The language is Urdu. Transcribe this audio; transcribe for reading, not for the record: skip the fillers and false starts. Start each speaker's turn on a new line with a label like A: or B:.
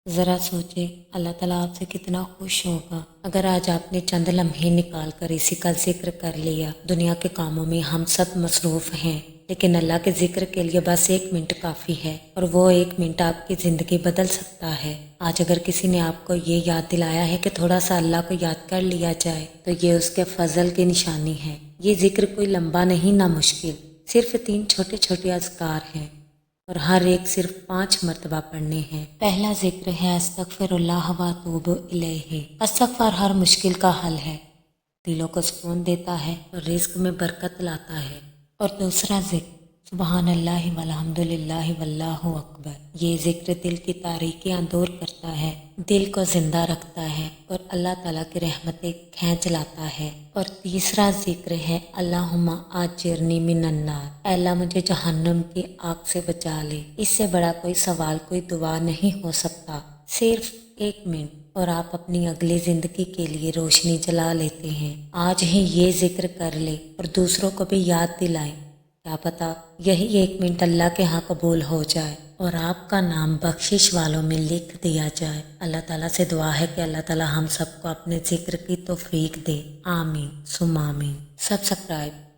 A: ذرا سوچے اللہ تعالیٰ آپ سے کتنا خوش ہوگا اگر آج آپ نے چند لمحے نکال کر اسی کا ذکر کر لیا۔ دنیا کے کاموں میں ہم سب مصروف ہیں، لیکن اللہ کے ذکر کے لیے بس 1 منٹ کافی ہے، اور وہ 1 منٹ آپ کی زندگی بدل سکتا ہے۔ آج اگر کسی نے آپ کو یہ یاد دلایا ہے کہ تھوڑا سا اللہ کو یاد کر لیا جائے تو یہ اس کے فضل کی نشانی ہے۔ یہ ذکر کوئی لمبا نہیں نہ مشکل، صرف 3 چھوٹے چھوٹے اذکار ہیں، اور ہر ایک صرف 5 مرتبہ پڑھنے ہیں۔ پہلا ذکر ہے استغفر اللہ و اتوب الیہ۔ استغفار ہر مشکل کا حل ہے، دلوں کو سکون دیتا ہے اور رزق میں برکت لاتا ہے۔ اور دوسرا ذکر سبحان اللہ والحمد للہ واللہ اکبر۔ یہ ذکر دل کی تاریکیاں دور کرتا ہے، دل کو زندہ رکھتا ہے اور اللہ تعالیٰ کی رحمتیں کھینچ لاتا ہے۔ اور تیسرا ذکر ہے اللہم آجرنی من النار۔ اے اللہ مجھے جہنم کی آگ سے بچا لے۔ اس سے بڑا کوئی سوال، کوئی دعا نہیں ہو سکتا۔ صرف 1 منٹ اور آپ اپنی اگلی زندگی کے لیے روشنی جلا لیتے ہیں۔ آج ہی یہ ذکر کر لے اور دوسروں کو بھی یاد دلائیں۔ کیا پتا یہی 1 منٹ اللہ کے ہاں قبول ہو جائے اور آپ کا نام بخشش والوں میں لکھ دیا جائے۔ اللہ تعالیٰ سے دعا ہے کہ اللہ تعالیٰ ہم سب کو اپنے ذکر کی توفیق دے۔ آمین ثم آمین۔ سبسکرائب